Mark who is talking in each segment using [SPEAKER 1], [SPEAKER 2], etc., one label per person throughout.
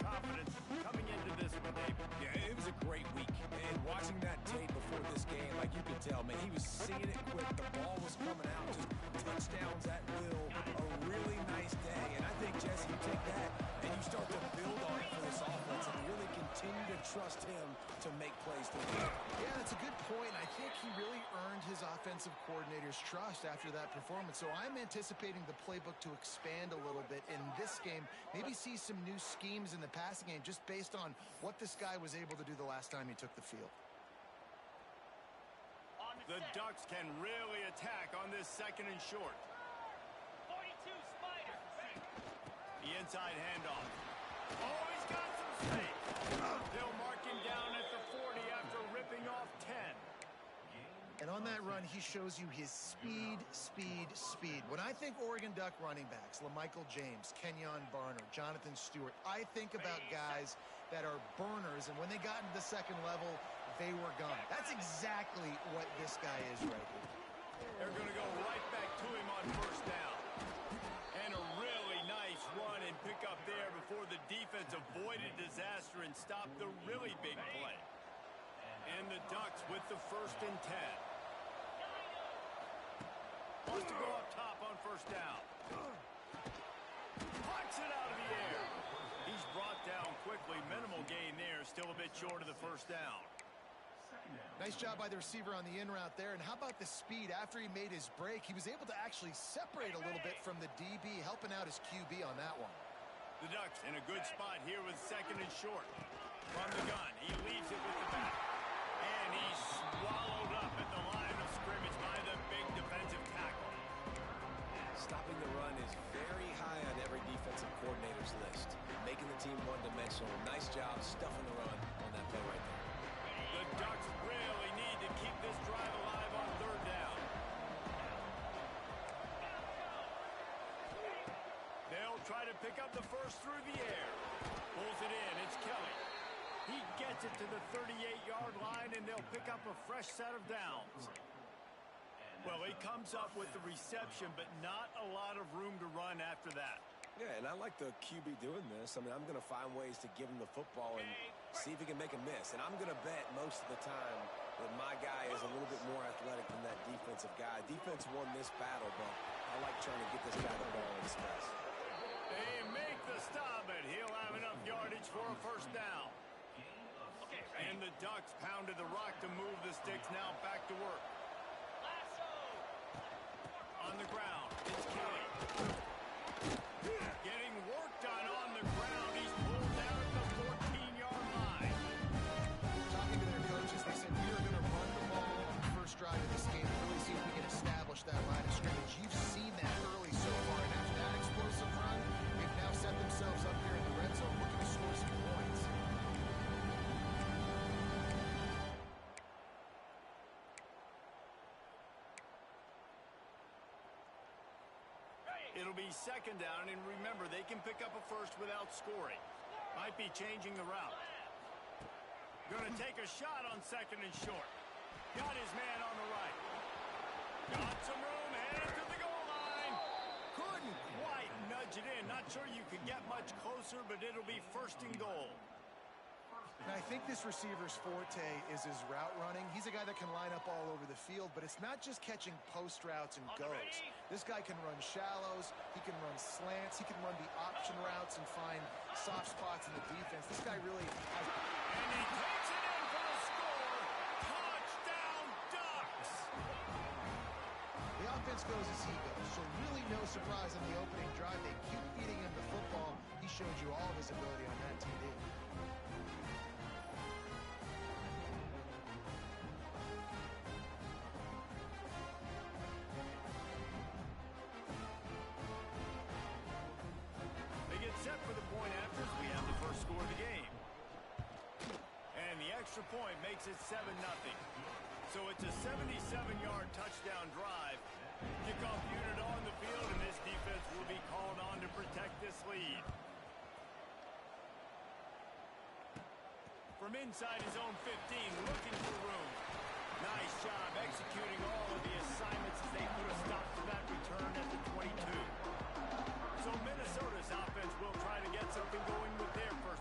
[SPEAKER 1] confidence coming into this one, Dave.
[SPEAKER 2] Yeah, it was a great week. And watching that tape before this game, like you could tell, man, he was seeing it quick. The ball was coming out, just touchdowns at will. A really nice day. And I think, Jesse, you take that and you start to build on it for this offense and really continue to trust him to make plays through the air.
[SPEAKER 3] Yeah, that's a good point. I think he really earned his offensive coordinator's trust after that performance. So I'm anticipating the playbook to expand a little bit in this game. Maybe see some new schemes in the passing game just based on what this guy was able to do the last time he took the field.
[SPEAKER 1] The Ducks can really attack on this 2nd and short.
[SPEAKER 4] 42 Spider.
[SPEAKER 1] The inside handoff. Oh, he's got some space. They'll mark him down at the 40 after ripping off 10.
[SPEAKER 3] And on that run, he shows you his speed. When I think Oregon Duck running backs, LaMichael James, Kenyon Barner, Jonathan Stewart, I think about guys that are burners, and when they got into the second level, they were gone. That's exactly what this guy is right here.
[SPEAKER 1] They're going to go right back to him on 1st down. And a really nice run and pick up there before the defense avoided disaster and stopped the really big play. And the Ducks with the 1st and 10. Wants to go up top on 1st down. Punts it out of the air. He's brought down quickly. Minimal gain there. Still a bit short of the 1st down.
[SPEAKER 3] Nice job by the receiver on the in route there. And how about the speed? After he made his break, he was able to actually separate a little bit from the DB, helping out his QB on that one.
[SPEAKER 1] The Ducks in a good spot here with 2nd and short. From the gun, he leaves it with the back. And he's swallowed up at the line of scrimmage by the big defensive tackle.
[SPEAKER 2] Stopping the run is very high on every defensive coordinator's list. Making the team one-dimensional. Nice job stuffing the run on that play right there.
[SPEAKER 1] The Ducks really need to keep this drive alive on 3rd down. They'll try to pick up the 1st through the air. Pulls it in. It's Kelly. He gets it to the 38-yard line, and they'll pick up a fresh set of downs. Well, he comes up with the reception, but not a lot of room to run after that.
[SPEAKER 2] Yeah, and I like the QB doing this. I mean, I'm going to find ways to give him the football and see if he can make a miss. And I'm going to bet most of the time that my guy is a little bit more athletic than that defensive guy. Defense won this battle, but I like trying to get this guy the ball in space.
[SPEAKER 1] They make the stop, but he'll have enough yardage for a 1st down. And the Ducks pounded the rock to move the sticks. Now back to work. On the ground, it's Kelly. Getting work done on the ground. He's pulled down at the 14-yard line.
[SPEAKER 3] Talking to their coaches, they said, we are going to run the ball on the 1st drive of this game and really see if we can establish that line of scrimmage. You've seen that early so far, and after that explosive run, they've now set themselves up here in the red zone looking to score some points.
[SPEAKER 1] It'll be 2nd down, and remember, they can pick up a 1st without scoring. Might be changing the route. Going to take a shot on 2nd and short. Got his man on the right. Got some room, headed to the goal line. Couldn't quite nudge it in. Not sure you could get much closer, but it'll be 1st and goal.
[SPEAKER 3] And I think this receiver's forte is his route running. He's a guy that can line up all over the field, but it's not just catching post routes and goes. This guy can run shallows, he can run slants, he can run the option routes and find soft spots in the defense. This guy really has...
[SPEAKER 1] And he takes it in for the score. Touchdown, Ducks!
[SPEAKER 3] The offense goes as he goes, so really no surprise on the opening drive. They keep feeding him the football. He showed you all of his ability on that TD.
[SPEAKER 1] Set for the point after as we have the 1st score of the game. And the extra point makes it 7-0. So it's a 77-yard touchdown drive. Kickoff unit on the field, and this defense will be called on to protect this lead. From inside his own 15, looking for room. Nice job executing all of the assignments as they put a stop to that return at the 22. So Minnesota's offense will try to get something going with their first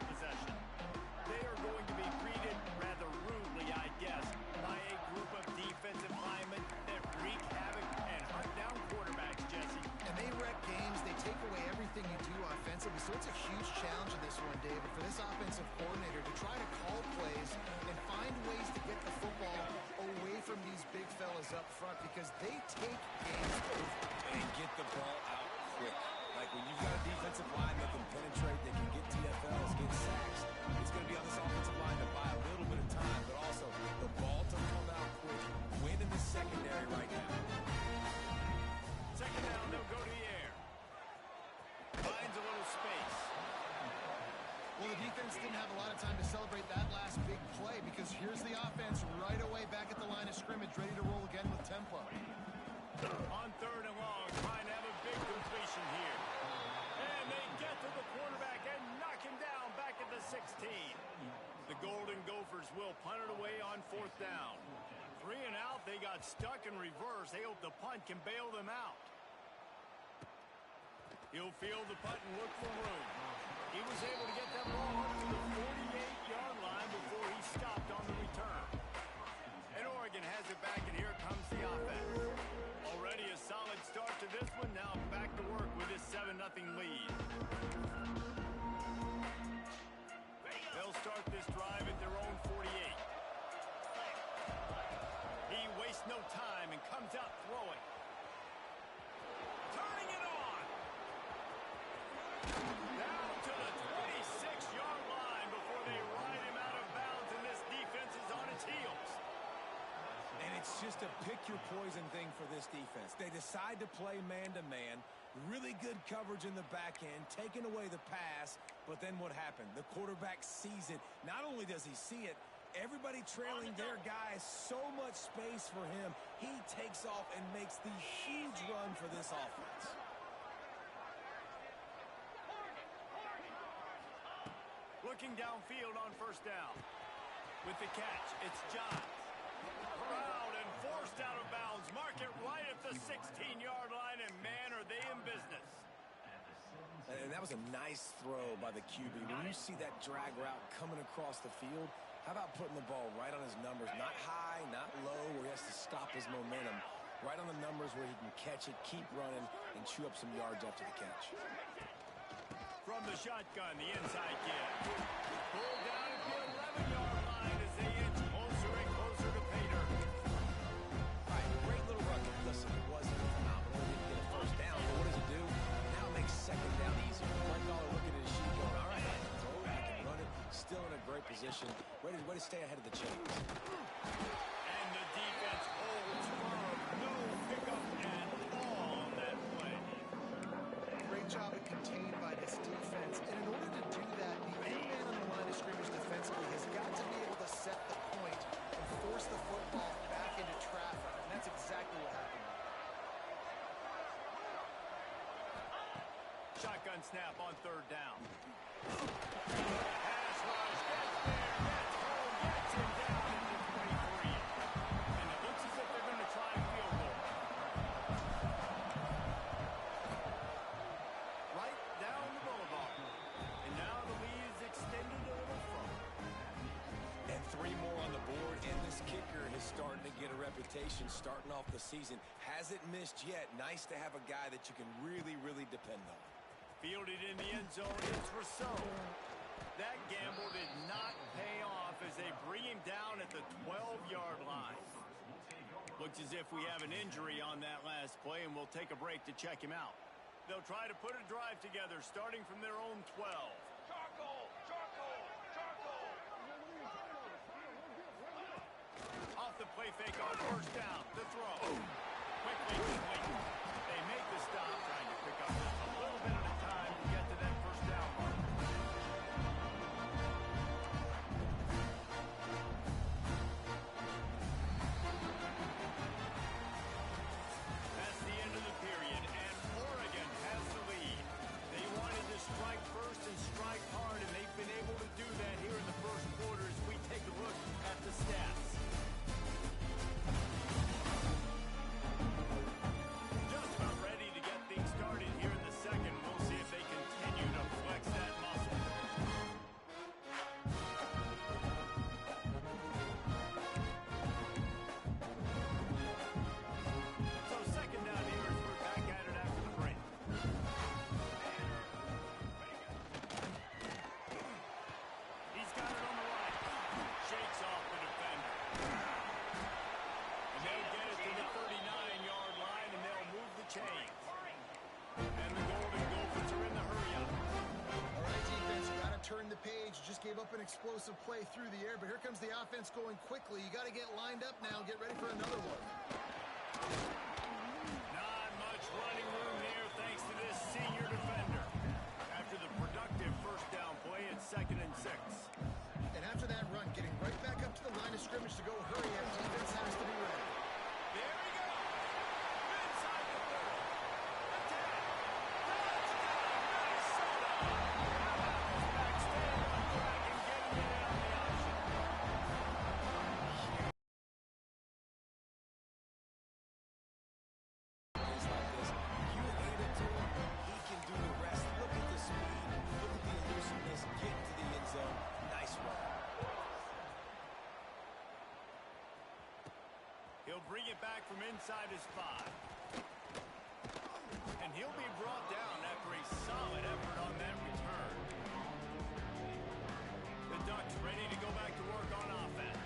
[SPEAKER 3] So it's a huge challenge in this one, David, for this offensive coordinator to try to call plays and find ways to get the football away from these big fellas up front because they take games over.
[SPEAKER 2] And get the ball out quick. Like when you've got a defensive line that can penetrate, they can get TFLs, get sacks. It's going to be on this offensive line to buy a little bit of time, but also the ball to come out quick. Win in the secondary right now.
[SPEAKER 1] Second down, they'll go to the air. Finds a little space.
[SPEAKER 3] Well, the defense didn't have a lot of time to celebrate that last big play because here's the offense right away back at the line of scrimmage, ready to roll again with tempo.
[SPEAKER 1] On third and long, trying to have a big completion here. And they get to the quarterback and knock him down back at the 16. The Golden Gophers will punt it away on fourth down. 3 and out, they got stuck in reverse. They hope the punt can bail them out. He'll field the punt and look for room. He was able to get that ball up to the 48-yard line before he stopped on the return. And Oregon has it back, and here comes the offense. Already a solid start to this one. Now back to work with this 7-0 lead. They'll start this drive at their own 48. He wastes no time and comes out throwing. Turning it on. Down to the 26-yard line before they ride him out of bounds, and this defense is on its heels.
[SPEAKER 2] And it's just a pick-your-poison thing for this defense. They decide to play man-to-man, really good coverage in the back end, taking away the pass, but then what happened? The quarterback sees it. Not only does he see it, everybody trailing their guy, so much space for him. He takes off and makes the huge run for this offense.
[SPEAKER 1] Looking downfield on first down. With the catch, it's Johns. Corralled and forced out of bounds. Mark it right at the 16-yard line, and man, are they in business.
[SPEAKER 2] And that was a nice throw by the QB. When you see that drag route coming across the field, how about putting the ball right on his numbers? Not high, not low, where he has to stop his momentum. Right on the numbers where he can catch it, keep running, and chew up some yards after the catch.
[SPEAKER 1] From the shotgun, the inside kid. Pulled down at the 11-yard line as they inch closer and closer to Pater.
[SPEAKER 2] All right, great little run. Listen, it wasn't phenomenal. He didn't get a first down, but what does it do? Now it makes second down easier. Mike Dollar looking at his sheet going, all right, I can throw it, I can run it. Still in a great position. Ready to stay ahead of the chains.
[SPEAKER 1] And the defense holds firm. No pickup at all on that play.
[SPEAKER 3] Great job at contained by this defense. And in order to do that, the man on the line of scrimmage defensively has got to be able to set the point and force the football back into traffic. And that's exactly what happened.
[SPEAKER 1] Shotgun snap on third down. Pass rush gets there, gets home, gets him down at the 23. And it looks as if they're going to try a field goal. Right down the boulevard. And now the lead is extended a little further.
[SPEAKER 2] And 3 more on the board, and this kicker is starting to get a reputation starting off the season. Hasn't missed yet. Nice to have a guy that you can really, really depend on.
[SPEAKER 1] Fielded in the end zone, it's Rousseau. That gamble did not pay off as they bring him down at the 12-yard line. Looks as if we have an injury on that last play, and we'll take a break to check him out. They'll try to put a drive together, starting from their own 12.
[SPEAKER 4] Charcoal! Charcoal! Charcoal!
[SPEAKER 1] Off the play fake on first down, the throw. Quickly complete. They make the stop, trying to pick up just a little bit at a time to get to that first down mark. That's the end of the period, and Oregon has the lead. They wanted to strike first and strike hard, and they've been able to do that here in the first quarter as we take a look at the stats. Just about ready to get things started here in the second. We'll see
[SPEAKER 3] up an explosive play through the air, but here comes the offense going quickly. You got to get lined up now and get ready for another one.
[SPEAKER 1] Not much running room here thanks to this senior defender. After the productive first down play, it's 2nd and 6.
[SPEAKER 3] And after that run, getting right back up to the line of scrimmage to go hurry up, defense has to be ready.
[SPEAKER 1] There we go. Inside the 30. Attack. He'll bring it back from inside his 5. And he'll be brought down after a solid effort on that return. The Ducks ready to go back to work on offense.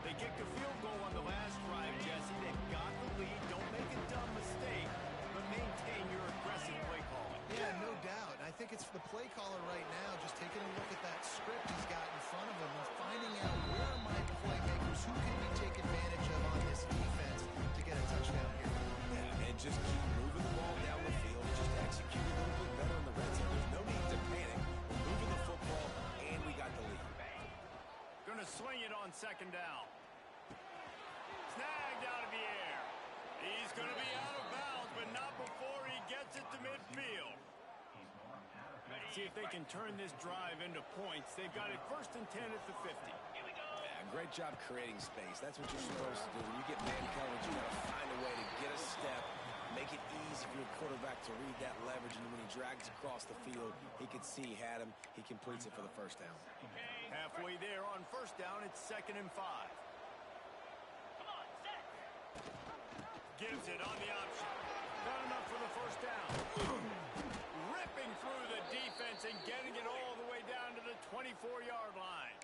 [SPEAKER 1] They kicked a field goal on the last drive, Jesse. They've got the lead. Don't make a dumb mistake, but maintain your aggressive play calling.
[SPEAKER 3] Yeah, no doubt. I think it's the play caller right now just taking a look at that script he's got in front of him and finding out where are my playmakers, who can we take advantage of on this defense to get a touchdown here.
[SPEAKER 2] Yeah, and just keep moving the ball down the field. Just execute a little bit better in the red zone. There's no need to panic. We're moving the football, and we got the lead.
[SPEAKER 1] Gonna swing it on 2nd down. Snagged out of the air. He's gonna be out of bounds, but not before he gets it to midfield. See if they can turn this drive into points. They've got it 1st and 10 at the 50.
[SPEAKER 2] Yeah, great job creating space. That's what you're supposed to do. When you get man coverage, you got to find a way to get a step, make it easy for your quarterback to read that leverage, and when he drags across the field, he can see he had him. He completes it for the 1st down.
[SPEAKER 1] Halfway there on 1st down, it's 2nd and 5. Gives it on the option. Not enough for the 1st down. Ripping through the defense and getting it all the way down to the 24-yard line.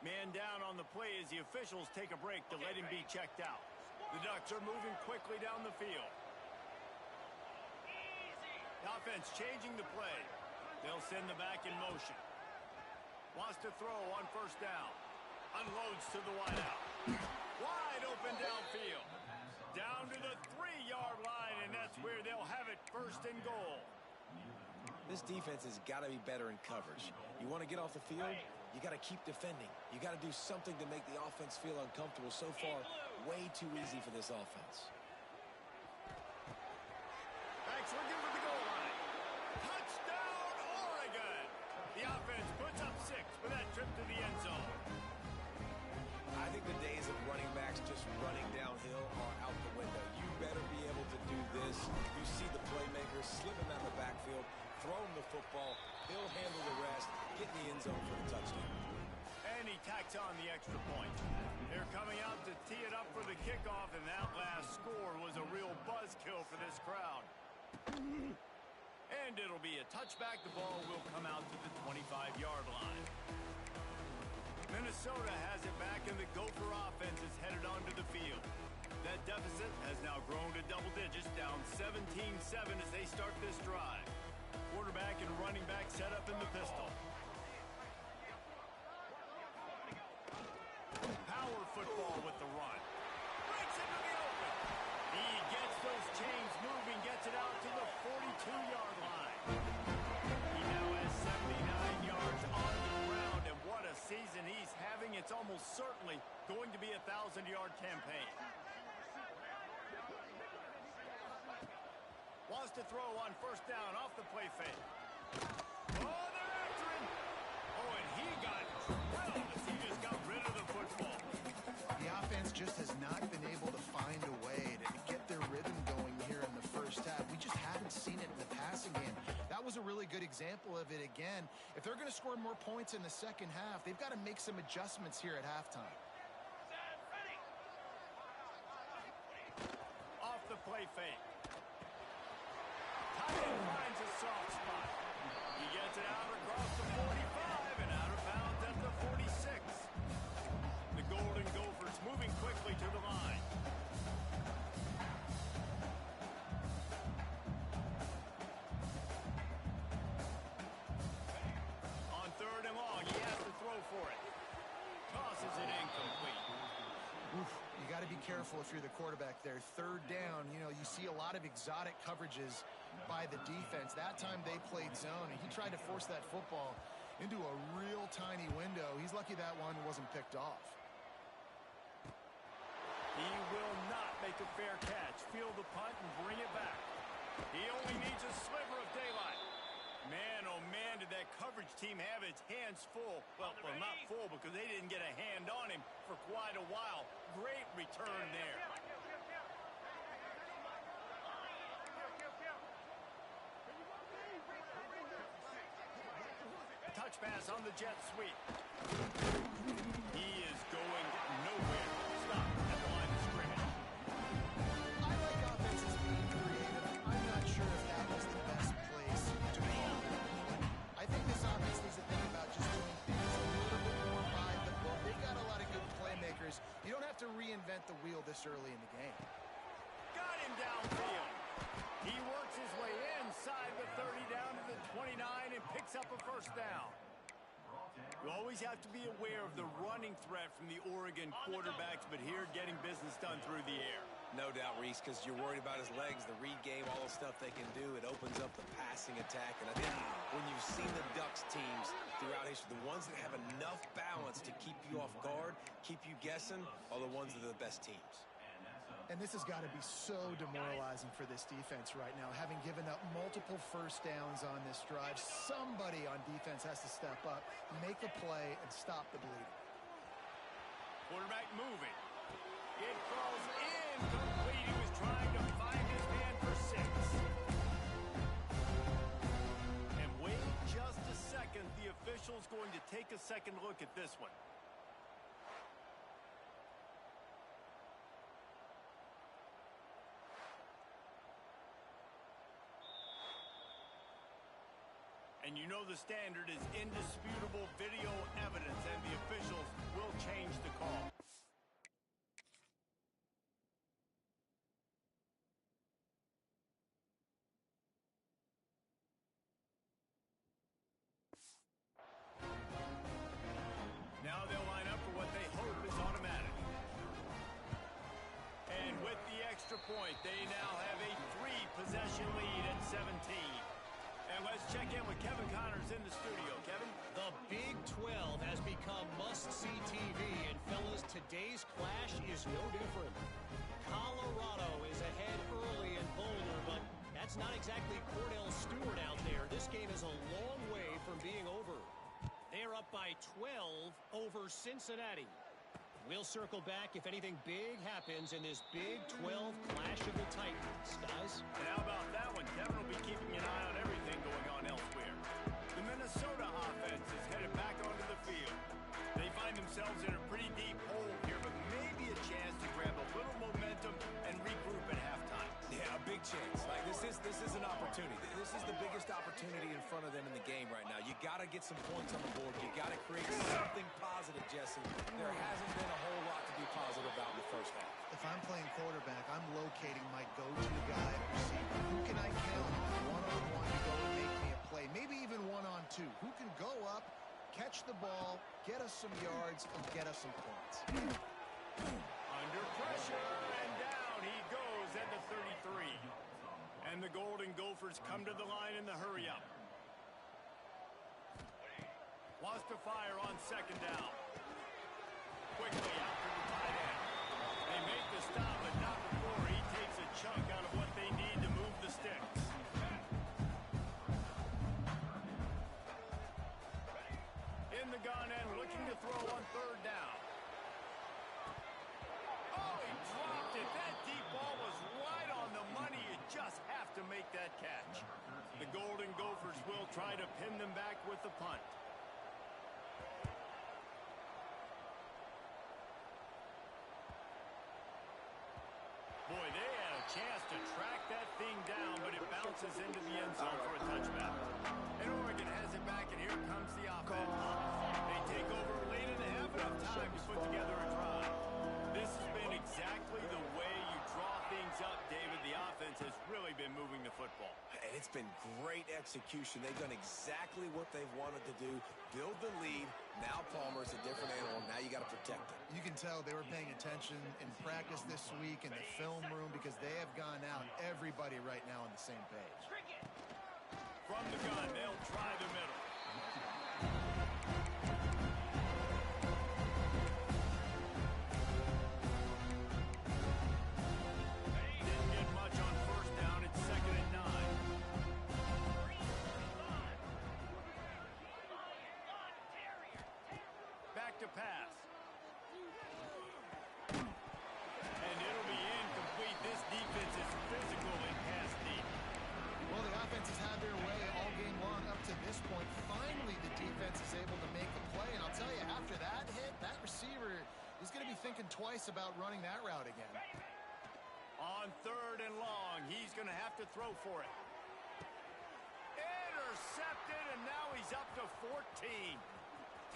[SPEAKER 1] Man down on the play as the officials take a break to let him be checked out. The Ducks are moving quickly down the field. The offense changing the play. They'll send the back in motion. Wants to throw on 1st down. Unloads to the wideout. Wide open downfield. Down to the 3-yard line, and that's where they'll have it 1st and goal.
[SPEAKER 2] This defense has got to be better in coverage. You want to get off the field, you got to keep defending. You got to do something to make the offense feel uncomfortable. So far, way too easy for this offense.
[SPEAKER 1] Thanks, looking for the goal line. Touchdown, Oregon! The offense puts up 6 for that trip to the end zone.
[SPEAKER 2] I think the days of running backs just running downhill are out the window. You better be able to do this. You see the playmaker slipping out of the backfield, throw him the football, he'll handle the rest, get in the end zone for the touchdown.
[SPEAKER 1] And he tacks on the extra point. They're coming out to tee it up for the kickoff, and that last score was a real buzzkill for this crowd. And it'll be a touchback. The ball will come out to the 25-yard line. Minnesota has it back, and the Gopher offense is headed onto the field. That deficit has now grown to double digits, down 17-7 as they start this drive. Quarterback and running back set up in the pistol. Power football with the run. Breaks into the open. He gets those chains moving, gets it out to the 42-yard line. He now has 79 yards on the ground, and what a season he's having. It's almost certainly going to be a 1,000-yard campaign. Wants to throw on 1st down off the play fake. Oh, they're after him. Oh, and he got drilled as he just got rid of the football.
[SPEAKER 3] The offense just has not been able to find a way to get their rhythm going here in the 1st half. We just haven't seen it in the passing game. That was a really good example of it again. If they're going to score more points in the 2nd half, they've got to make some adjustments here at halftime.
[SPEAKER 1] Off the play fake. Tight end finds a soft spot. He gets it out across the 45 and out of bounds at the 46. The Golden Gophers moving quickly to the line. On 3rd and long, he has
[SPEAKER 3] got to be careful if you're the quarterback there. Third down, you know, you see a lot of exotic coverages by the defense. That time they played zone, and he tried to force that football into a real tiny window. He's lucky that one wasn't picked off.
[SPEAKER 1] He will not make a fair catch. Field the punt and bring it back. He only needs a sliver of daylight. Man, oh man, did that coverage team have its hands full. Well, not full because they didn't get a hand on him for quite a while. Great return there. Touch pass on the jet sweep. He is going nowhere. Stop at the line of scrimmage.
[SPEAKER 3] I like offenses being creative. I'm not sure if that was the best place to be. I think this offense needs to think about just doing things a little bit more by the book. They've got a lot of good playmakers. You don't have to reinvent the wheel this early in the game.
[SPEAKER 1] Got him downfield. He works his way inside the 30 down to the 29 and picks up a first down. You always have to be aware of the running threat from the Oregon quarterbacks, but here getting business done through the air.
[SPEAKER 2] No doubt, Reese, because you're worried about his legs, the read game, all the stuff they can do. It opens up the passing attack. And I think when you've seen the Ducks teams throughout history, the ones that have enough balance to keep you off guard, keep you guessing, are the ones that are the best teams.
[SPEAKER 3] And this has got to be so demoralizing for this defense right now. Having given up multiple first downs on this drive, somebody on defense has to step up, make a play, and stop the bleeding.
[SPEAKER 1] Quarterback moving. It falls incomplete. He was trying to find his man for 6. And wait just a second. The official's going to take a second look at this one. And you know the standard is indisputable video evidence, and the officials will change the call. Now they'll line up for what they hope is automatic. And with the extra point, they now have a 3-possession lead at 17. And let's check in with Kevin Connors in the studio. Kevin?
[SPEAKER 5] The Big 12 has become must-see TV, and fellas, today's clash is no different. Colorado is ahead early in Boulder, but that's not exactly Cordell Stewart out there. This game is a long way from being over. They're up by 12 over Cincinnati. We'll circle back if anything big happens in this Big 12 clash of the Titans. Guys?
[SPEAKER 1] And how about that one? Kevin will be keeping an eye on everything going on elsewhere. The Minnesota offense is headed back onto the field. They find themselves in a pretty deep hole here, but maybe a chance to grab a little momentum and regroup at halftime.
[SPEAKER 2] Yeah, a big chance. Like this is an opportunity. This is the biggest opportunity in front of them in the game right now. You got to get some points on the board. You got to create something positive, Jesse. There hasn't been a whole lot to be positive about in the first half.
[SPEAKER 3] If I'm playing quarterback, I'm locating my go-to guy at receiver. Who can I count on one-on-one to go and make me a play? Maybe even one-on-two. Who can go up, catch the ball, get us some yards, and get us some points?
[SPEAKER 1] Under pressure, and down he goes at the 33. And the Golden Gophers come to the line in the hurry-up. Wants to fire on second down. Quickly out to the tight end. They make the stop, but not before he takes a chunk out of what they need to move the sticks. In the gun end, looking to throw on third down. Oh, he dropped it. That deep ball was right on the money. You just have to make that catch. The Golden Gophers will try to pin them back with the punt. Boy, they had a chance to track that thing down, but it bounces into the end zone for a touchback. And Oregon has it back, and here comes the offense. They take over late in the half, enough time to put together a drive. This has been exactly the way you draw things up, David. The offense has really been moving the football.
[SPEAKER 2] And it's It's been great execution. They've done exactly what they've wanted to do, build the lead. Now Palmer's a different animal. Now you got to protect it.
[SPEAKER 3] You can tell they were paying attention in practice this week in the film room because they have gone out, everybody right now on the same page.
[SPEAKER 1] From the gun, they'll try the middle. Didn't get much on first down. It's 2nd and 9. Back to pass. And it'll be incomplete. This defense is physical in pass deep.
[SPEAKER 3] Well, the offense has had their way all game long up to this point. Finally, the defense is able to make a play. And I'll tell you, after that hit, that receiver is going to be thinking twice about running that route again.
[SPEAKER 1] On 3rd and long, he's going to have to throw for it. Intercepted, and now he's up to 14.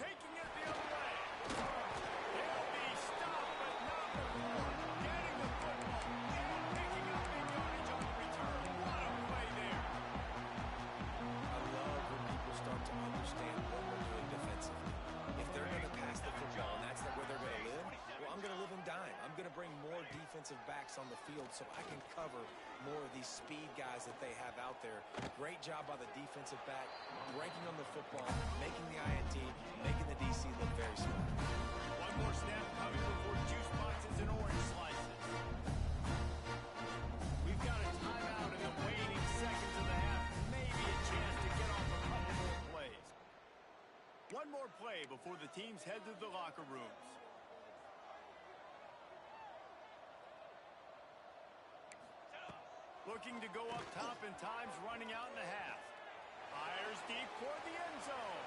[SPEAKER 1] Taking it the other way. He'll be stopped, but not before getting the football and picking up big yardage on the return. What a play there.
[SPEAKER 2] I love when people start to understand what we're doing defensively. If they're going to pass the football and that's where they're going to live, well, I'm going to live and dime. I'm going to bring more defensive backs on the field so I can cover more of these speed guys that they have out there. Great job by the defensive back, breaking on the football, making the INT, making the DC look very smart.
[SPEAKER 1] One more snap coming before juice boxes and orange slices. We've got a timeout in the waning seconds of the half. Maybe a chance to get off a couple more plays. One more play before the teams head to the locker rooms. Looking to go up top, and time's running out in the half. Fires deep toward the end zone.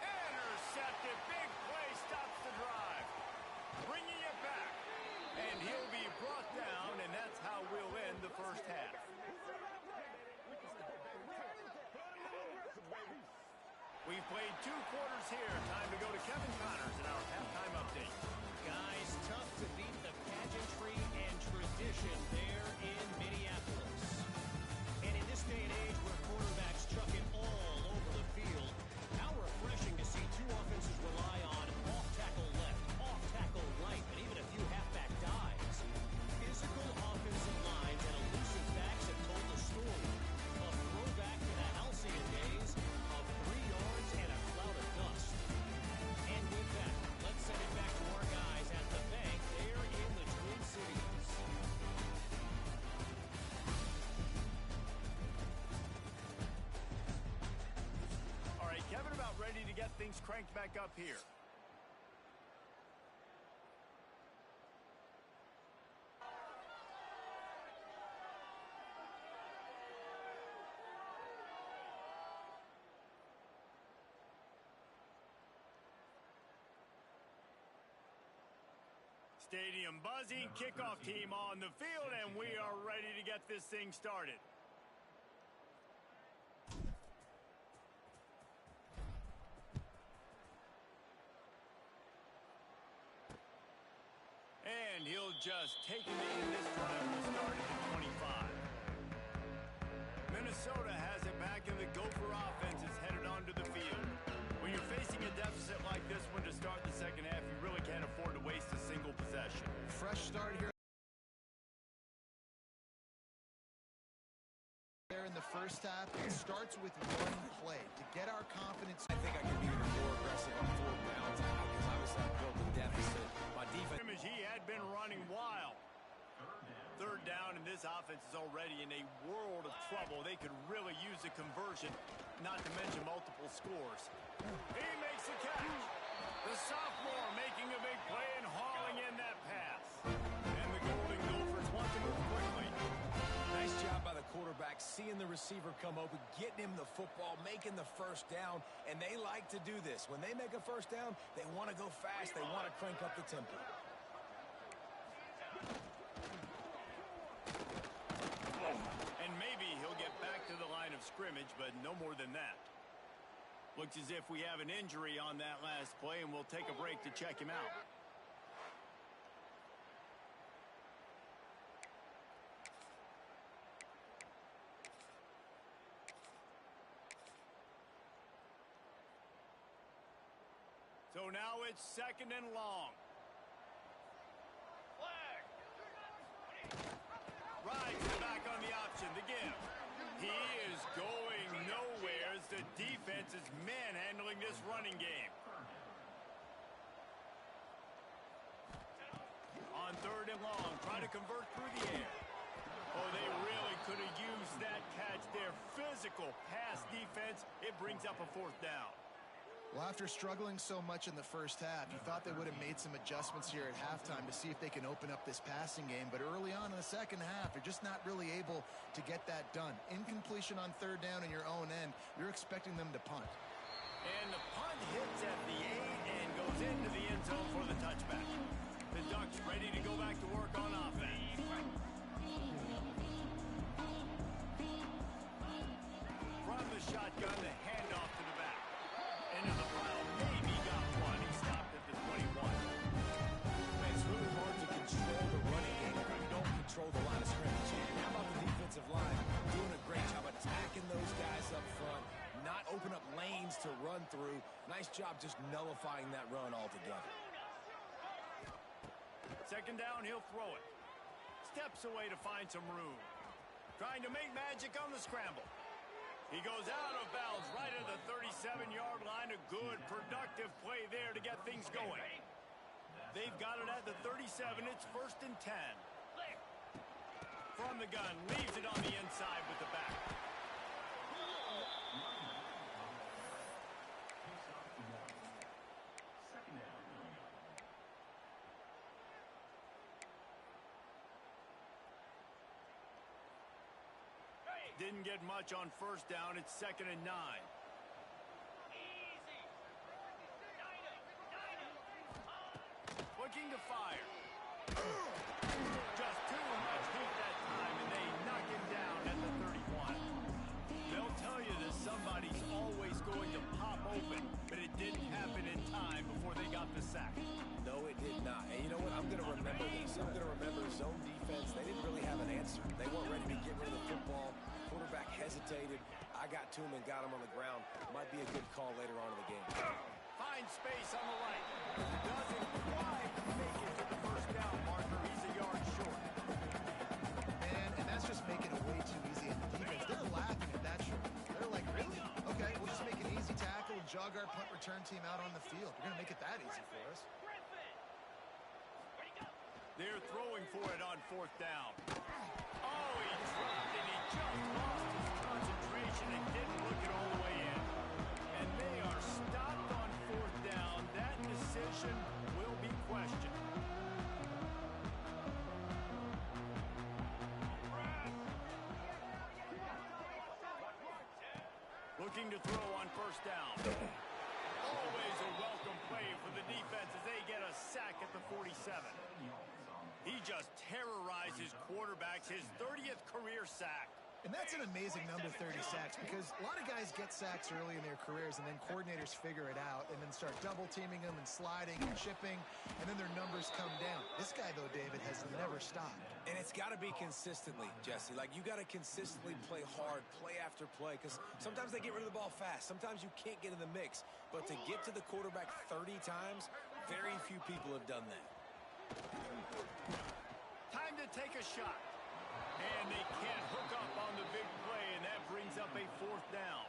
[SPEAKER 1] Intercepted. Big play stops the drive. Bringing it back. And he'll be brought down, and that's how we'll end the first half. We've played 2 quarters here. Time to go to Kevin Connors in our halftime update.
[SPEAKER 5] Guys, tough to beat the pageantry and tradition there in Minneapolis. And in this day and age where quarterbacks chuck it all over the field, how refreshing to see 2 offenses rely on off-tackle left, off-tackle right, and even a few halfback dives. Physical offensive lines and elusive backs have told the story. A throwback to the halcyon days of 3 yards and a cloud of dust. And with that, let's send it back to our guys at the bank there in the Twin Cities.
[SPEAKER 1] All right, Kevin, about ready to get things cranked back up here. Stadium buzzing, kickoff team on the field, and we are ready to get this thing started. And he'll just take it in. This drive will start at the 25. Minnesota has it back, and the Gopher offense is headed onto the field. When you're facing a deficit like this one to start the second half, you really can't afford to waste a single possession.
[SPEAKER 3] Fresh start here. There in the first half, it starts with one play to get our confidence.
[SPEAKER 2] I think I can be even more aggressive on 4th downs because obviously I've built a deficit. My defense.
[SPEAKER 1] He had been running wild. 3rd down, and this offense is already in a world of trouble. They could really use a conversion, not to mention multiple scores. He makes the catch. The sophomore making a big play and hauling in that pass. And the Golden Gophers want to move quickly.
[SPEAKER 2] Nice job by the quarterback, seeing the receiver come open, getting him the football, making the first down, and they like to do this. When they make a first down, they want to go fast. They want to crank up the tempo.
[SPEAKER 1] And maybe he'll get back to the line of scrimmage, but no more than that. Looks as if we have an injury on that last play, and we'll take a break to check him out. So now it's 2nd and long.
[SPEAKER 4] Flag.
[SPEAKER 1] Rides back on the option, the give. He is going nowhere as the defense is manhandling this running game. On 3rd and long, trying to convert through the air. Oh, they really could have used that catch there. Physical pass defense. It brings up a 4th down.
[SPEAKER 3] Well, after struggling so much in the first half, you thought they would have made some adjustments here at halftime to see if they can open up this passing game. But early on in the second half, they're just not really able to get that done. Incompletion on 3rd down in your own end, you're expecting them to punt.
[SPEAKER 1] And the punt hits at the 8 and goes into the end zone for the touchback. The Ducks ready to go back to work on offense. From the shotgun, the handoff to the back. Into the pile, maybe got one. He stopped at the 21.
[SPEAKER 2] Man, it's really hard to control the running game if you don't control the line of scrimmage. And how about the defensive line doing a great job attacking those guys up front, not open up lanes to run through. Nice job just nullifying that run altogether.
[SPEAKER 1] 2nd down, he'll throw it. Steps away to find some room. Trying to make magic on the scramble. He goes out of bounds right at the 37-yard line. A good, productive play there to get things going. They've got it at the 37. It's 1st and 10. From the gun, leaves it on the inside with the back. Didn't get much on 1st down. It's 2nd and 9. Looking to fire. Just too much heat that time, and they knock him down at the 31. They'll tell you that somebody's always going to pop open, but it didn't happen in time before they got the sack.
[SPEAKER 2] No, it did not. And you know what? I'm going to remember this. I'm going to remember zone defense. They didn't really have an answer. They weren't ready to get rid of the football. Quarterback hesitated. I got to him and got him on the ground. Might be a good call later on in the game.
[SPEAKER 1] Finds space on the right. Doesn't quite make it to the 1st down marker. He's a yard short.
[SPEAKER 3] And that's just making it way too easy in the defense. They're laughing at that short. They're like, really? Okay, we'll just make an easy tackle and jog our punt return team out on the field. We're going to make it that easy for us.
[SPEAKER 1] They're throwing for it on 4th down. Oh, he dropped it. He just lost his concentration and didn't look it all the way in. And they are stopped on 4th down. That decision will be questioned. Looking to throw on 1st down. Always a welcome play for the defense as they get a sack at the 47. He just terrorizes quarterbacks, his 30th career sack.
[SPEAKER 3] And that's an amazing number, 30 sacks, because a lot of guys get sacks early in their careers, and then coordinators figure it out and then start double-teaming them and sliding and chipping, and then their numbers come down. This guy, though, David, has never stopped.
[SPEAKER 2] And it's got to be consistently, Jesse. Like, you got to consistently play hard, play after play, because sometimes they get rid of the ball fast. Sometimes you can't get in the mix. But to get to the quarterback 30 times, very few people have done that.
[SPEAKER 1] Time to take a shot. And they can't hook up on the big play, and that brings up a 4th down.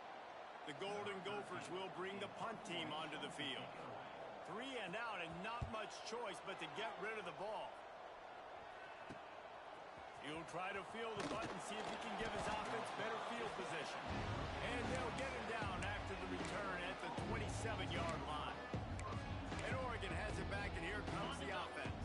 [SPEAKER 1] The Golden Gophers will bring the punt team onto the field. 3 and out, and not much choice but to get rid of the ball. He'll try to field the button, see if he can give his offense better field position. And they'll get him down after the return at the 27-yard line. And Oregon has it back, and here comes the offense.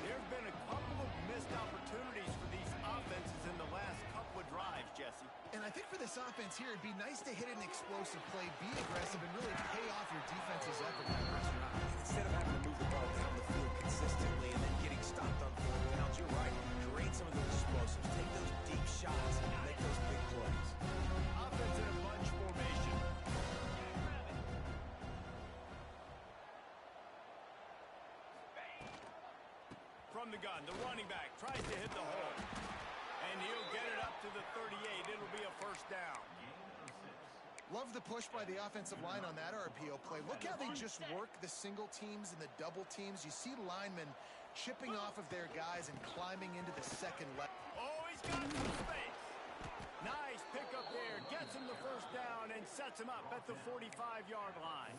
[SPEAKER 1] There have been a couple of missed opportunities for these offenses in the last couple of drives, Jesse.
[SPEAKER 3] And I think for this offense here, it'd be nice to hit an explosive play, be aggressive, and really pay off your defense's effort in the first drive.
[SPEAKER 2] Instead of having to move the ball down the field consistently and then getting stopped on 4th downs, you're right. Create some of those explosives. Take those deep shots and make those big plays.
[SPEAKER 1] Offense in a bunch formation. From the gun, the running back tries to hit the hole. And he'll get it up to the 38. It'll be a 1st down.
[SPEAKER 3] Love the push by the offensive line on that RPO play. Look how they just work the single teams and the double teams. You see linemen chipping off of their guys and climbing into the second level.
[SPEAKER 1] Oh, he's got some space. Nice pickup there. Gets him the first down and sets him up at the 45-yard line.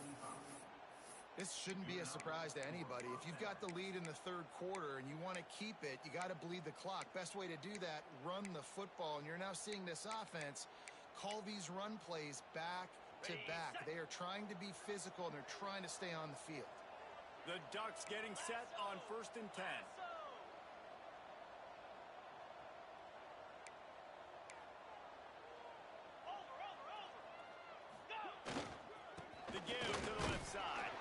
[SPEAKER 3] This shouldn't be a surprise to anybody. If you've got the lead in the third quarter and you want to keep it, you got to bleed the clock. Best way to do that, run the football. And you're now seeing this offense call these run plays back to back. They are trying to be physical, and they're trying to stay on the field.
[SPEAKER 1] The Ducks getting set on 1st and 10. The give to the left side.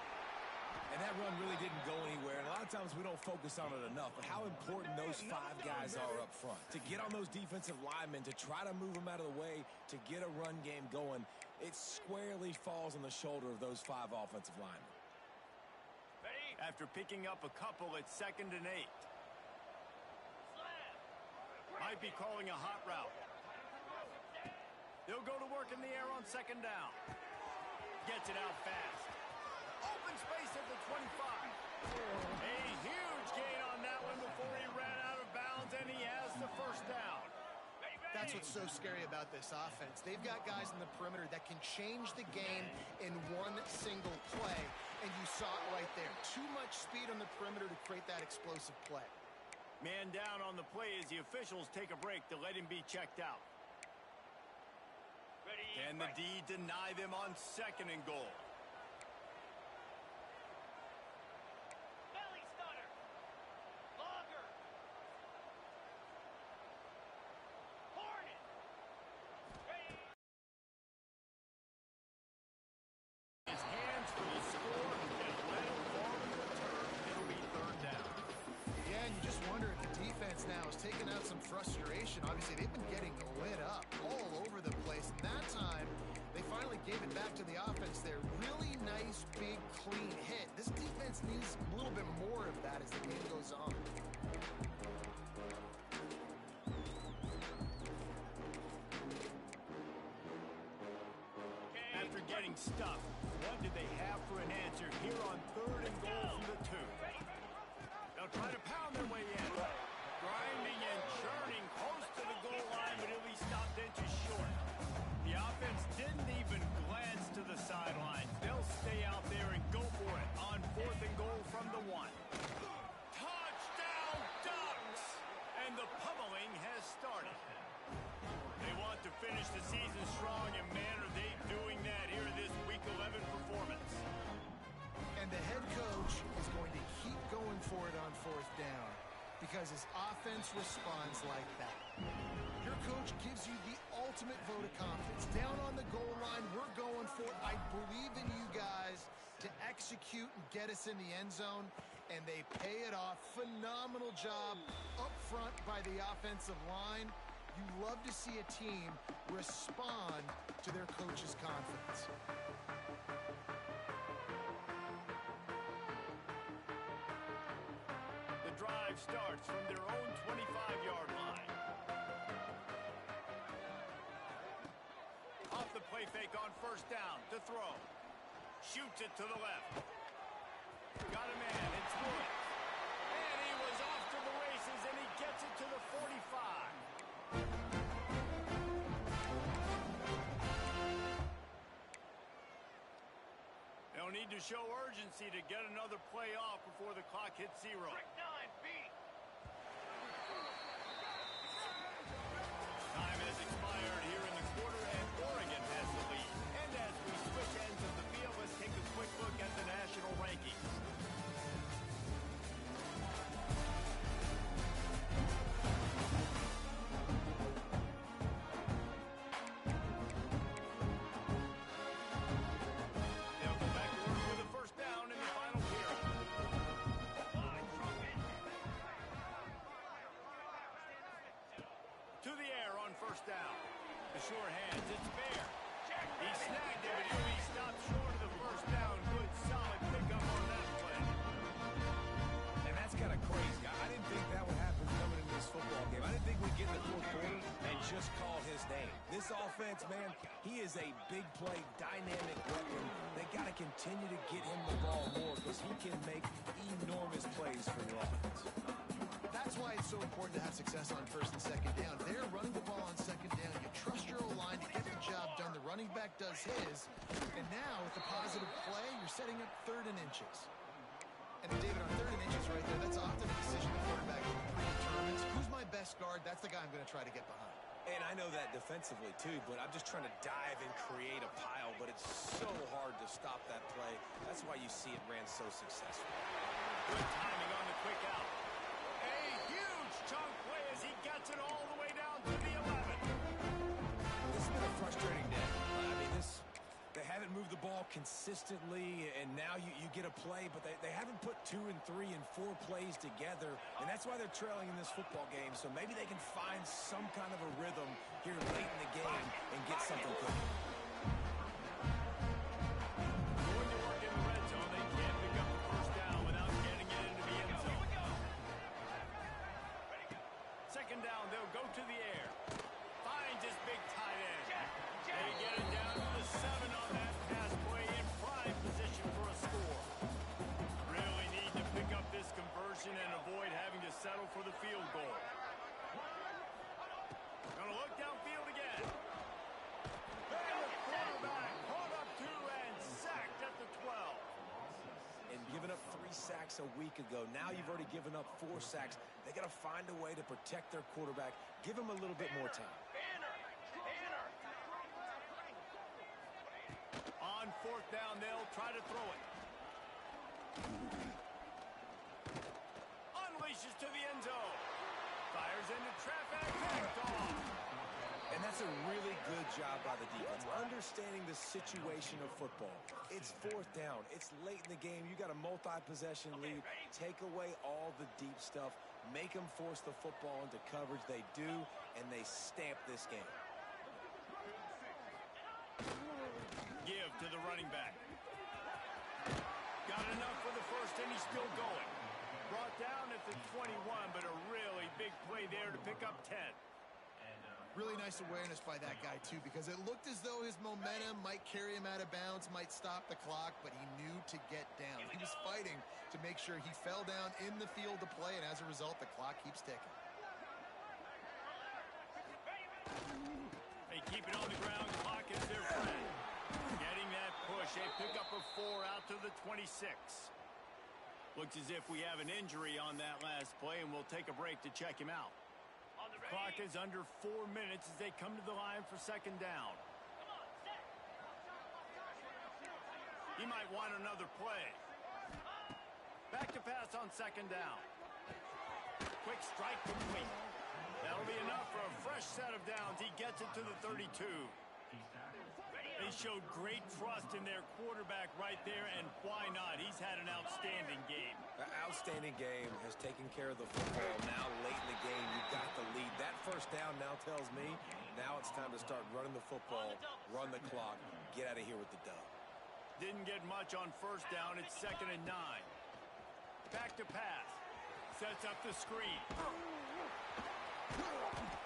[SPEAKER 2] And that run really didn't go anywhere. And a lot of times we don't focus on it enough, but how important those 5 guys are up front. To get on those defensive linemen, to try to move them out of the way, to get a run game going, it squarely falls on the shoulder of those 5 offensive linemen.
[SPEAKER 1] After picking up a couple, it's 2nd and 8. Might be calling a hot route. They'll go to work in the air on 2nd down. Gets it out fast. Open space at the 25. A huge gain on that one before he ran out of bounds, and he has the first down.
[SPEAKER 3] That's what's so scary about this offense. They've got guys in the perimeter that can change the game in one single play, and you saw it right there. Too much speed on the perimeter to create that explosive play.
[SPEAKER 1] Man down on the play as the officials take a break to let him be checked out. Can the D deny them on 2nd and goal?
[SPEAKER 4] Belly stunner. Longer. Hornet.
[SPEAKER 1] His hands for the score and let him fall to the turf. It'll be 3rd down.
[SPEAKER 3] Yeah, and you just wonder if the defense now is taking out some frustration. Obviously, they've been getting lit up all over the place. And that time, they finally gave it back to the offense there. Really nice, big, clean hit. This defense needs a little bit more of that as the game goes on.
[SPEAKER 1] After getting stuffed, what did they have for an answer here on 3rd and goal from the 2? They'll try to pound their way in. Grinding and churning close to the goal line, but he'll be stopped inches short. The offense didn't even glance to the sidelines. They'll stay out there and go for it on 4th and goal from the 1. Touchdown Ducks! And the pummeling has started. They want to finish the season strong, and man, are they doing that here in this Week 11 performance.
[SPEAKER 3] And the head coach is going to keep going for it on 4th down because his offense responds like that. Your coach gives you the ultimate vote of confidence. Down on the goal line, we're going for it. I believe in you guys to execute and get us in the end zone, and they pay it off. Phenomenal job up front by the offensive line. You love to see a team respond to their coach's confidence.
[SPEAKER 1] The drive starts from their own 25-yard line. Off the play fake on 1st down to throw. Shoots it to the left. Got a man, it's Woods. And he was off to the races, and he gets it to the 45. They'll need to show urgency to get another play off before the clock hits 0. Time has expired here in the quarter, and Oregon has the lead. And as we switch ends of the field, let's take a quick look at the national rankings. They'll go back to work with a 1st down in the final period. To the air on 1st down. The sure hands, it's Bear. He snagged it, but he'll be stopped short of the 1st down. Good, solid pickup on that play.
[SPEAKER 2] And that's kind of crazy. I didn't think that would happen coming into this football game. I didn't think we'd get in the 4th quarter and just call his name. This offense offense, man, he is a big play, dynamic weapon. They got to continue to get him the ball more because he can make enormous plays for your offense.
[SPEAKER 3] That's why it's so important to have success on first and second down. They're running the ball on second down. You trust your O-line to get the job done. The running back does his. And now, with the positive play, you're setting up 3rd and inches. And David, on 3rd and inches right there, that's often a decision the quarterback predetermines. Who's my best guard? That's the guy I'm going to try to get behind.
[SPEAKER 2] And I know that defensively, too, but I'm just trying to dive and create a pile, but it's so hard to stop that play. That's why you see it ran so successful.
[SPEAKER 1] Good timing on the quick out. A huge chunk play as he gets it all the way down to the 11.
[SPEAKER 2] This has been a frustrating day. I mean, they haven't moved the ball consistently, and now you get a play, but they haven't put 2 and 3 and 4 plays together, and that's why they're trailing in this football game. So maybe they can find some kind of a rhythm here late in the game and get something cooking.
[SPEAKER 1] Going to work in the red zone. They can't pick up the first down without getting it into the end zone. Second down, they'll go to the air. Finds his big tight end. They get it down to the 7 on that pass play in prime position for a score. Really need to pick up this conversion and avoid having to settle for the field goal. Gonna look downfield again. And the quarterback caught up 2 and sacked at the 12.
[SPEAKER 2] And giving up 3 sacks a week ago. Now you've already given up 4 sacks. They got to find a way to protect their quarterback. Give him a little bit more time.
[SPEAKER 1] On 4th down, they'll try to throw it. Unleashes to the end zone. Fires into traffic. Picked off.
[SPEAKER 2] And that's a really good job by the defense, understanding the situation of football. It's 4th down. It's late in the game. You got a multi-possession lead. Take away all the deep stuff. Make them force the football into coverage. They do, and they stamp this game.
[SPEAKER 1] Give to the running back. Got enough for the first, and he's still going. Brought down at the 21, but a really big play there to pick up 10.
[SPEAKER 3] Really nice awareness by that guy, too, because it looked as though his momentum might carry him out of bounds, might stop the clock, but he knew to get down. He was fighting to make sure he fell down in the field to play, and as a result, the clock keeps ticking.
[SPEAKER 1] They keep it on the ground. Clock is their friend. Getting that push. A pickup of 4 out to the 26. Looks as if we have an injury on that last play, and we'll take a break to check him out. Clock is under 4 minutes as they come to the line for second down. He might want another play. Back to pass on second down. Quick strike complete. That'll be enough for a fresh set of downs. He gets it to the 32. They showed great trust in their quarterback right there, and why not? He's had an outstanding game.
[SPEAKER 2] An outstanding game, has taken care of the football. Now late in the game, you've got the lead. That first down now tells me now it's time to start running the football, run the clock, get out of here with the dub.
[SPEAKER 1] Didn't get much on first down. It's 2nd and 9. Back to pass. Sets up the screen.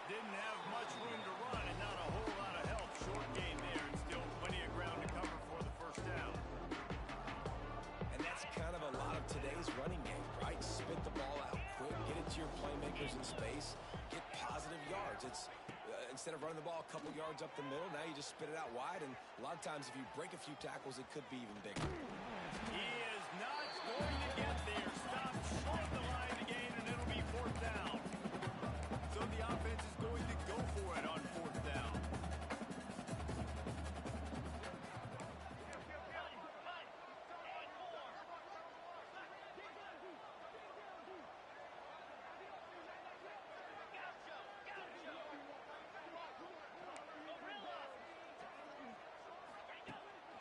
[SPEAKER 1] Didn't have much room to run and not a whole lot of help. Short game there and still plenty of ground to cover for the first down.
[SPEAKER 2] And that's kind of a lot of today's running game, right? Spit the ball out quick, get it to your playmakers in space, get positive yards. It's instead of running the ball a couple yards up the middle, now you just spit it out wide, and a lot of times if you break a few tackles, it could be even bigger.
[SPEAKER 1] He is not going to get there. Stop short of the line to gain, and it'll be 4th down. So the offense is going to go for it on 4th down.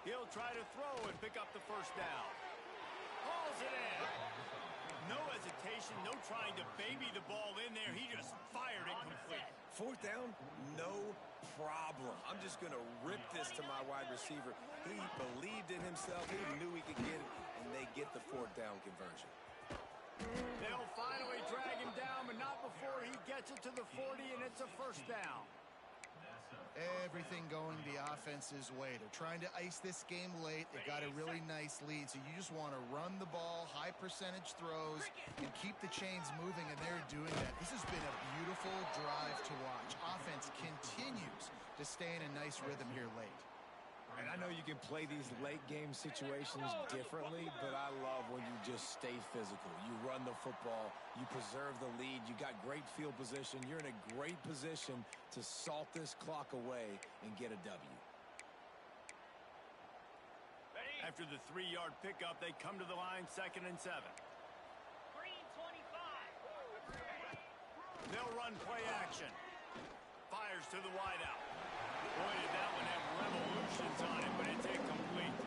[SPEAKER 1] He'll try to throw and pick up the first down. Hauls it in. No hesitation, no trying to baby the ball in there. He just fired it complete.
[SPEAKER 2] 4th down, no problem. I'm just going to rip this to my wide receiver. He believed in himself. He knew he could get it, and they get the 4th down conversion.
[SPEAKER 1] They'll finally drag him down, but not before he gets it to the 40, and it's a first down.
[SPEAKER 3] Everything going the offense's way. They're trying to ice this game late. They got a really nice lead, so you just want to run the ball, high percentage throws, and keep the chains moving, and they're doing that. This has been a beautiful drive to watch. Offense continues to stay in a nice rhythm here late.
[SPEAKER 2] And I know you can play these late game situations differently, but I love when you just stay physical. You run the football, you preserve the lead, you got great field position. You're in a great position to salt this clock away and get a W.
[SPEAKER 1] After the 3-yard pickup, they come to the line, 2nd and 7.
[SPEAKER 4] Green 25.
[SPEAKER 1] They'll run play action. Fires to the wideout. Boy, did that one have revolutions on it, but it's incomplete.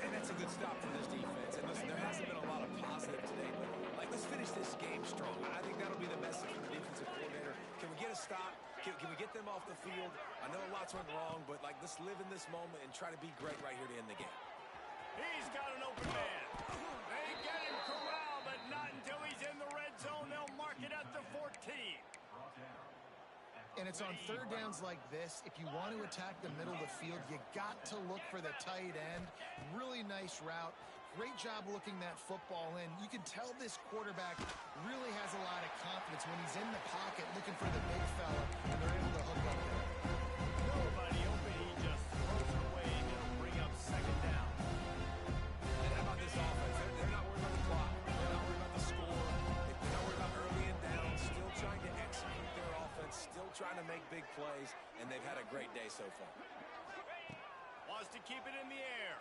[SPEAKER 2] And that's a good stop for this defense. And listen, there hasn't been a lot of positive today, but let's finish this game strong. I think that'll be the message from the defensive coordinator. Can we get a stop? Can we get them off the field? I know lots went wrong, but let's live in this moment and try to be great right here to end the game.
[SPEAKER 1] He's got an open man. They get him corralled, but not until he's in the red zone. They'll mark it at the 14.
[SPEAKER 3] And it's on third downs like this. If you want to attack the middle of the field, you got to look for the tight end. Really nice route. Great job looking that football in. You can tell this quarterback really has a lot of confidence when he's in the pocket looking for the big fella, and they're able to hook up there.
[SPEAKER 1] Nobody open. He just throws it away, and it'll bring up 2nd down.
[SPEAKER 2] And how about this offense? They're not worried about the clock. They're not worried about the score. They're not worried about early and down. Still trying to execute their offense. Still trying to make big plays. And they've had a great day so far.
[SPEAKER 1] Wants to keep it in the air.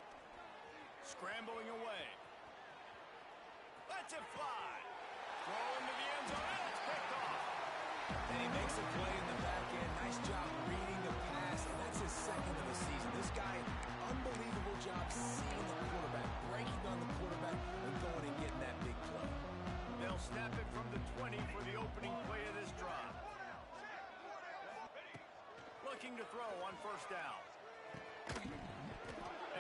[SPEAKER 1] Scrambling away. Lets it fly. Throw into the end zone. And it's picked off.
[SPEAKER 2] And he makes a play in the back end. Nice job reading the pass. And that's his 2nd of the season. This guy, unbelievable job seeing the quarterback, breaking on the quarterback, and going and getting that big play.
[SPEAKER 1] They'll snap it from the 20 for the opening play of this drive. Looking to throw on 1st down.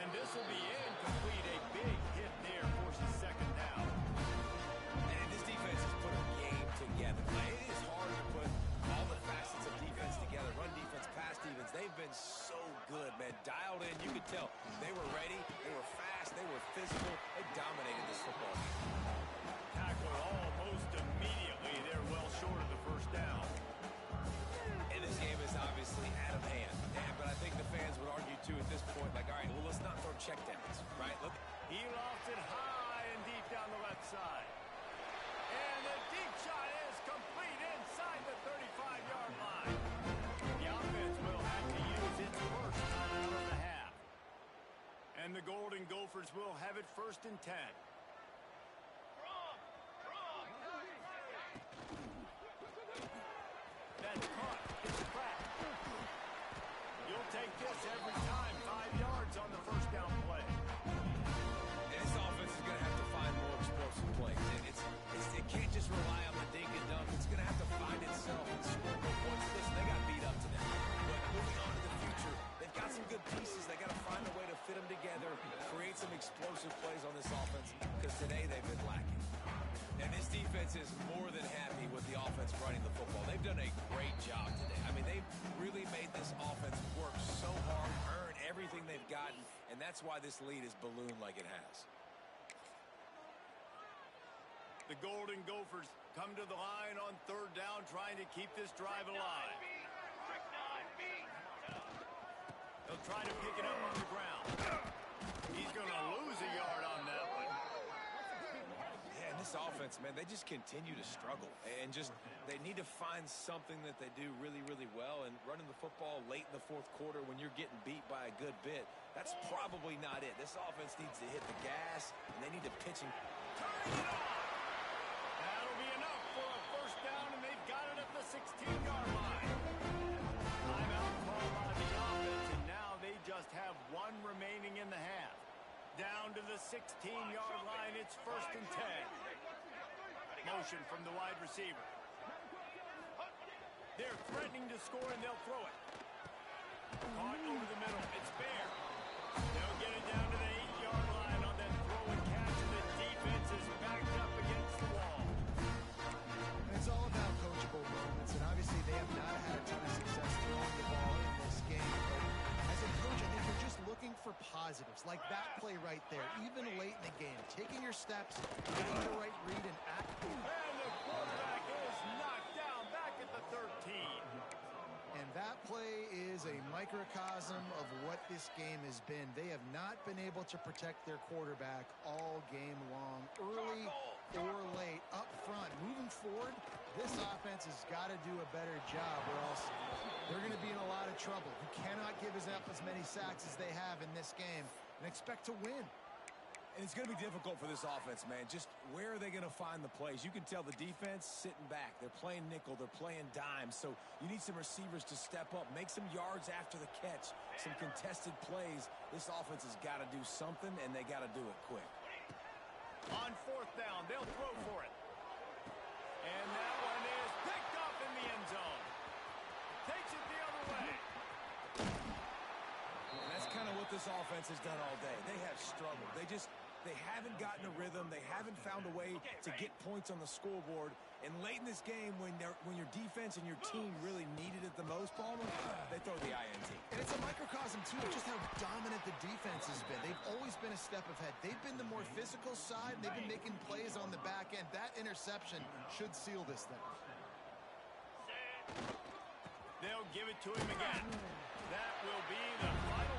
[SPEAKER 1] And this will be incomplete. A big hit there forces 2nd down.
[SPEAKER 2] And this defense has put a game together. It is hard to put all the facets of defense together. Run defense, pass defense. They've been so good, man. Dialed in. You could tell they were ready. They were fast. They were physical. They dominated this football game.
[SPEAKER 1] Tackle almost immediately. They're well short of the 1st down.
[SPEAKER 2] And this game is obviously out of hand. But I think the fans would argue, too, at this point, all right, well, let's not throw checkdowns, right? Look.
[SPEAKER 1] He lofts it high and deep down the left side. And the deep shot is complete inside the 35-yard line. The offense will have to use its first timeout of the half. And the Golden Gophers will have it 1st and 10. That's caught. It's cracked. You'll take this every time. 5 yards on the 1st down play.
[SPEAKER 2] And this offense is going to have to find more explosive plays. It can't just rely on the dink and dunk. It's going to have to find itself and score more points. Listen, they got beat up today. But moving on to the future, they've got some good pieces. They got to find a way to fit them together, create some explosive plays on this offense, because today they've been lacking. And this defense is more than happy with the offense running the football. They've done a great job today. I mean, they've really made this offense work so hard, earn everything they've gotten, and that's why this lead is ballooned like it has.
[SPEAKER 1] The Golden Gophers come to the line on 3rd down, trying to keep this drive alive. They'll try to pick it up on the ground. He's going to lose a yard on that one.
[SPEAKER 2] Yeah, and this offense, man, they just continue to struggle. And they need to find something that they do really, really well. And running the football late in the 4th quarter when you're getting beat by a good bit, that's probably not it. This offense needs to hit the gas, and they need to pitch and...
[SPEAKER 1] Turning it on! That'll be enough for a 1st down, and they've got it at the 16-yard line. Timeout called by the offense, and now they just have 1 remaining in the half. Down to the 16-yard line, it's 1st and 10. Motion from the wide receiver. They're threatening to score, and they'll throw it. Caught over the middle. It's fair. They'll get it down to the 8-yard line on that throw and catch, and the defense is backed up against the wall.
[SPEAKER 3] It's all about coachable moments, and obviously they have not had a ton of success throwing the ball in this like that play right there, even late in the game. Taking your steps, getting the right read, and acting.
[SPEAKER 1] And the quarterback is knocked down back at the 13.
[SPEAKER 3] And that play is a microcosm of what this game has been. They have not been able to protect their quarterback all game long, early or late, up front. Moving forward, this offense has got to do a better job, or else they're going to be in a lot of trouble. You cannot give up as many sacks as they have in this game and expect to win.
[SPEAKER 2] And it's going to be difficult for this offense, man. Just where are they going to find the plays? You can tell the defense sitting back. They're playing nickel. They're playing dime. So you need some receivers to step up, make some yards after the catch, some contested plays. This offense has got to do something, and they got to do it quick.
[SPEAKER 1] On fourth down, they'll throw for it. And that one is picked off in the end zone. Takes it the other way.
[SPEAKER 2] And that's kind of what this offense has done all day. They have struggled. They haven't gotten a rhythm. They haven't found a way to get points on the scoreboard. And late in this game, when your defense and your team really needed it the most, Palmer, they throw the INT.
[SPEAKER 3] And it's a microcosm, too, of just how dominant the defense has been. They've always been a step ahead. They've been the more physical side. They've been making plays on the back end. That interception should seal this thing.
[SPEAKER 1] They'll give it to him again. That will be the final